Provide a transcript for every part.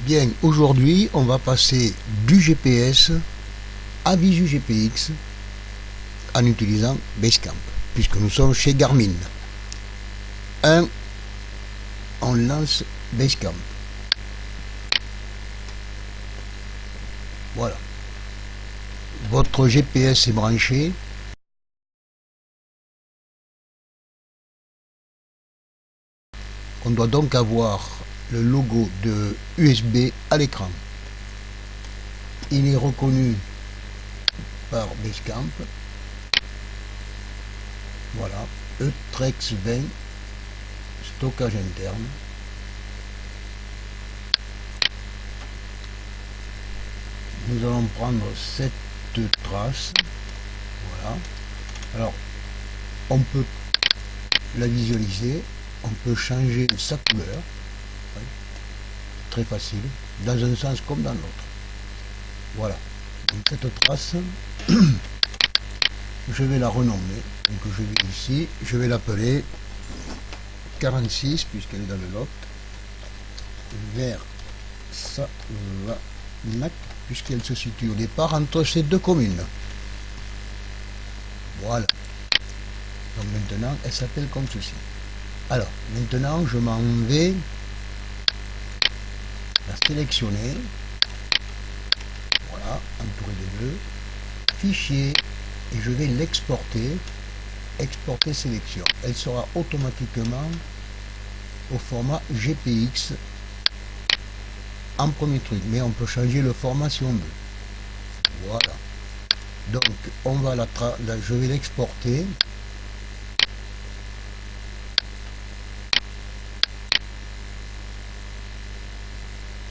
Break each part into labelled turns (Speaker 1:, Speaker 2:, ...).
Speaker 1: Bien, aujourd'hui, on va passer du GPS à Visu GPX en utilisant Basecamp, puisque nous sommes chez Garmin. On lance Basecamp. Voilà. Votre GPS est branché. On doit donc avoir le logo de USB à l'écran. Il est reconnu par Basecamp. Voilà, Eutrex 20, stockage interne. Nous allons prendre cette trace. Voilà. Alors, on peut la visualiser, on peut changer sa couleur. Oui. Très facile, dans un sens comme dans l'autre. Voilà. Donc cette trace, je vais la renommer. Donc je vais ici, je vais l'appeler 46 puisqu'elle est dans le lot, vers Savanac, puisqu'elle se situe au départ entre ces deux communes. Voilà. Donc maintenant, elle s'appelle comme ceci. Alors, maintenant, je m'en vais la sélectionner. Voilà, entouré de bleu. Fichier, et je vais l'exporter. Exporter sélection. Elle sera automatiquement au format GPX en premier truc, mais on peut changer le format si on veut. Voilà. Donc, on va je vais l'exporter.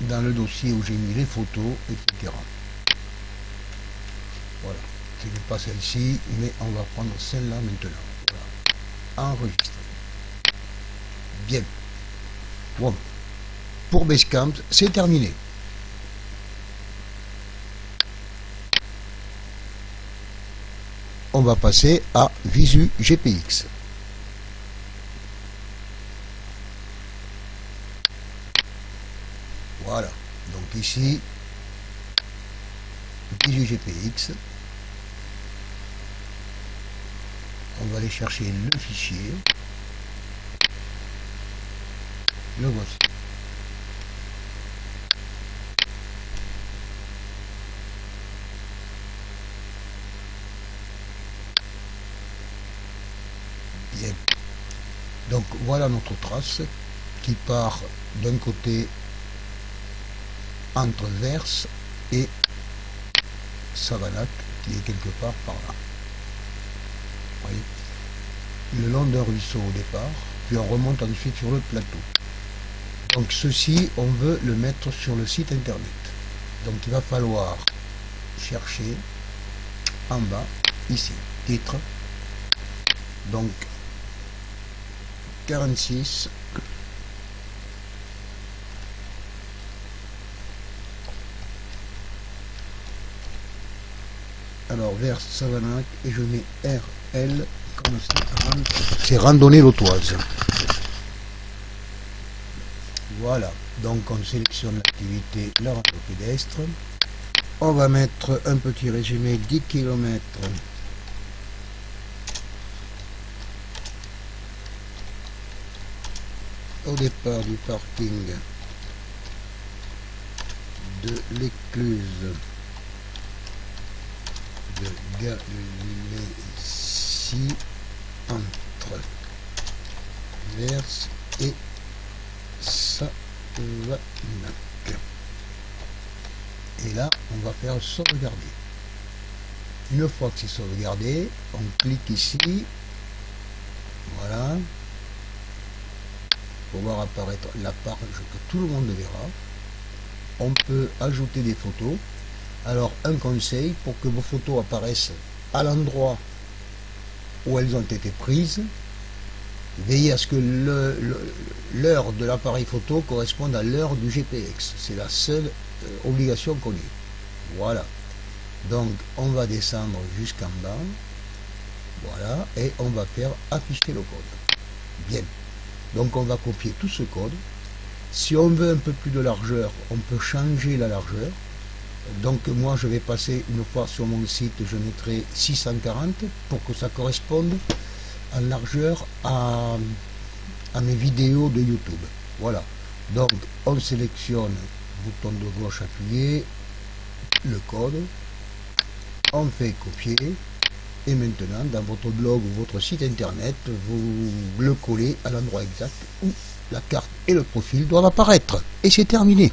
Speaker 1: Dans le dossier où j'ai mis les photos, etc. Voilà. Ce n'est pas celle-ci, mais on va prendre celle-là maintenant. Voilà. Enregistrer. Bien. Bon. Pour Basecamp, c'est terminé. On va passer à Visu GPX. Voilà. Donc ici, Visu GPX. On va aller chercher le fichier. Le voici. Bien. Donc voilà notre trace qui part d'un côté entre Vers et Savanac, qui est quelque part par là. Oui. Le long d'un ruisseau au départ, puis on remonte ensuite sur le plateau. Donc ceci, on veut le mettre sur le site internet. Donc il va falloir chercher en bas, ici, titre. Donc 46. Alors vers Savanac et je mets RL comme c'est randonnée lautoise. Voilà, donc on sélectionne l'activité, la rando pédestre. On va mettre un petit résumé 10 km. Au départ du parking de l'écluse de Galésie entre Vers et Savanac. Et là, on va faire sauvegarder. Une fois que c'est sauvegardé, on clique ici. Voilà. Pour voir apparaître la page que tout le monde verra. On peut ajouter des photos. Alors, un conseil, pour que vos photos apparaissent à l'endroit où elles ont été prises, veillez à ce que l'heure de l'appareil photo corresponde à l'heure du GPX. C'est la seule obligation qu'on ait. Voilà. Donc, on va descendre jusqu'en bas. Voilà. Et on va faire afficher le code. Bien. Donc, on va copier tout ce code. Si on veut un peu plus de largeur, on peut changer la largeur. Donc moi je vais passer une fois sur mon site, je mettrai 640 pour que ça corresponde en largeur à mes vidéos de YouTube. Voilà. Donc on sélectionne, bouton de gauche appuyé, le code, on fait copier, et maintenant dans votre blog ou votre site internet, vous le collez à l'endroit exact où la carte et le profil doivent apparaître. Et c'est terminé.